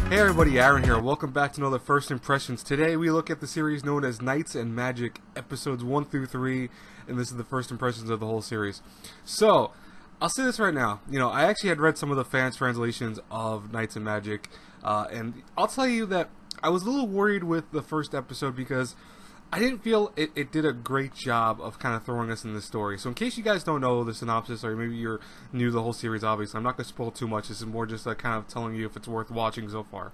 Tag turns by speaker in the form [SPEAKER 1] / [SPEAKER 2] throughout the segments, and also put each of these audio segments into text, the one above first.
[SPEAKER 1] Hey everybody, Aaron here. Welcome back to another First Impressions. Today we look at the series known as Knights and Magic, episodes 1 through 3, and this is the first impressions of the whole series. So, I'll say this right now. I actually had read some of the fans' translations of Knights and Magic, and I'll tell you that I was a little worried with the first episode because I didn't feel it did a great job of kind of throwing us in the story. So in case you guys don't know the synopsis, or maybe you're new to the whole series, obviously, I'm not going to spoil too much. This is more just kind of telling you if it's worth watching so far.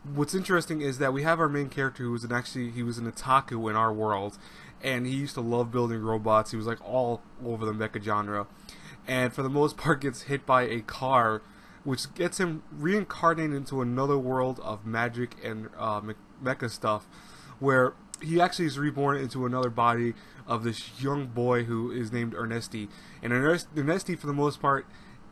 [SPEAKER 1] What's interesting is that we have our main character who was an otaku in our world, and he used to love building robots. He was like all over the mecha genre, and for the most part gets hit by a car, which gets him reincarnated into another world of magic and mecha stuff, where he actually is reborn into another body of this young boy who is named Ernesti. And Ernesti, for the most part,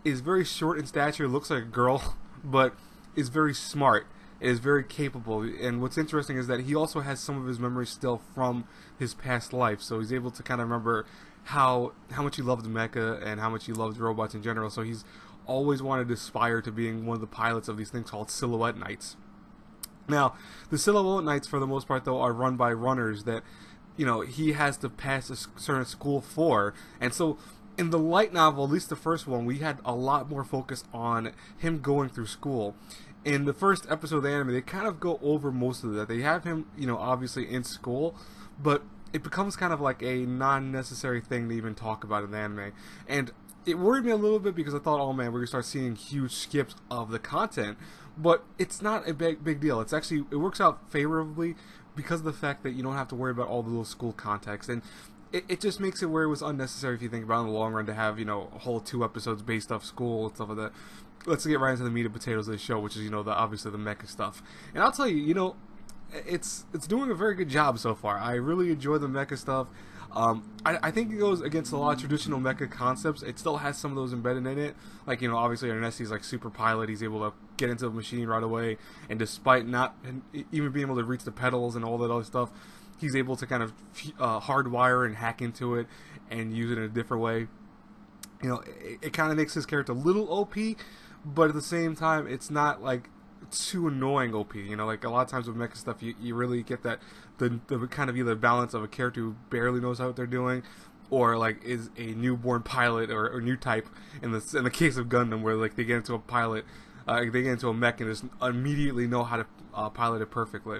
[SPEAKER 1] is very short in stature, looks like a girl, but is very smart, is very capable. And what's interesting is that he also has some of his memories still from his past life, so he's able to kind of remember how much he loved mecha and how much he loved robots in general. So he's always wanted to aspire to being one of the pilots of these things called Silhouette Knights. Now, the Silhouette Knights, for the most part, though, are run by runners that, he has to pass a certain school for. And so, in the light novel, at least the first one, we had a lot more focus on him going through school. In the first episode of the anime, they kind of go over most of that. They have him, obviously in school, but it becomes kind of like a non-necessary thing to even talk about in the anime. And it worried me a little bit because I thought, oh man, we're going to start seeing huge skips of the content. But it's not a big deal. It works out favorably because of the fact that you don't have to worry about all the little school context. And it just makes it where it was unnecessary if you think about it in the long run to have, a whole 2 episodes based off school and stuff like that. Let's get right into the meat and potatoes of the show, which is, obviously the mecha stuff. And I'll tell you, it's doing a very good job so far. I really enjoy the mecha stuff. I think it goes against a lot of traditional mecha concepts. It still has some of those embedded in it. Like, obviously Ernesti's like super pilot. He's able to get into the machine right away. And despite not even being able to reach the pedals and all that other stuff, he's able to kind of hardwire and hack into it and use it in a different way. It kind of makes his character a little OP, but at the same time, it's not like too annoying OP. Like a lot of times with mecha stuff, you really get that the kind of either balance of a character who barely knows what they're doing, or like is a newborn pilot or new type. In the case of Gundam, where like they get into a pilot, they get into a mech and just immediately know how to pilot it perfectly.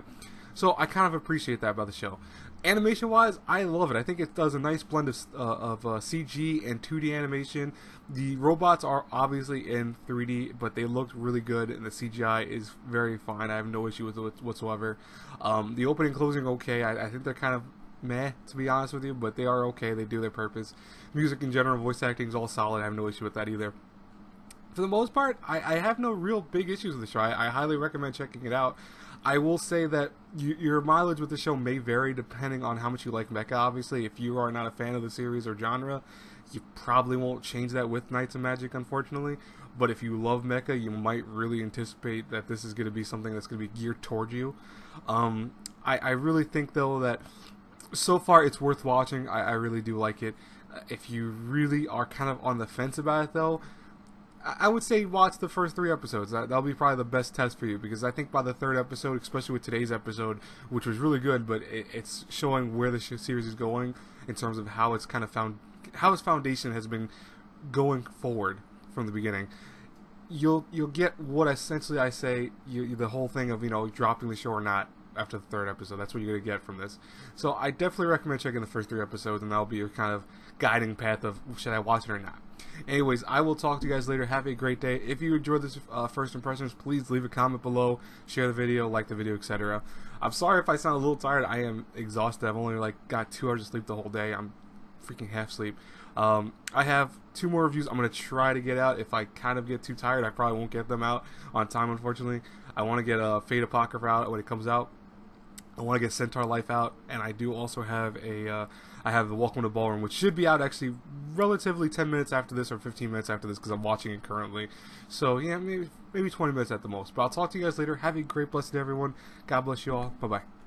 [SPEAKER 1] So I kind of appreciate that about the show. Animation wise, I love it. I think it does a nice blend of CG and 2D animation. The robots are obviously in 3D, but they look really good, and the CGI is very fine. I have no issue with it whatsoever. The opening and closing okay. I think they're kind of meh, to be honest with you, but they are okay. They do their purpose. Music in general, voice acting is all solid. I have no issue with that either. For the most part, I have no real big issues with the show. I highly recommend checking it out. I will say that your mileage with the show may vary depending on how much you like mecha. Obviously, if you are not a fan of the series or genre, you probably won't change that with Knights and Magic, unfortunately. But if you love mecha, you might really anticipate that this is going to be something that's going to be geared towards you. I really think, though, that so far it's worth watching. I really do like it. If you really are kind of on the fence about it, though, I would say watch the first 3 episodes. That'll be probably the best test for you, because I think by the 3rd episode, especially with today's episode, which was really good, but it's showing where the series is going in terms of how it's kind of how its foundation has been going forward from the beginning. You'll get what essentially I say the whole thing of dropping the show or not after the 3rd episode. That's what you're gonna get from this. So I definitely recommend checking the first 3 episodes, and that'll be your kind of guiding path of should I watch it or not. Anyways, I will talk to you guys later. Have a great day. If you enjoyed this first impressions, please leave a comment below, share the video, like the video, etc. I'm sorry if I sound a little tired. I am exhausted. I've only got 2 hours of sleep the whole day. I'm freaking half sleep. I have 2 more reviews I'm going to try to get out. If I kind of get too tired, I probably won't get them out on time, unfortunately. I want to get Fate Apocrypha out when it comes out. I want to get Centaur Life out, and I do also have I have the Welcome to Ballroom, which should be out actually relatively 10 minutes after this or 15 minutes after this, because I'm watching it currently. So yeah, maybe 20 minutes at the most. But I'll talk to you guys later. Have a great blessed day, everyone. God bless you all. Bye bye.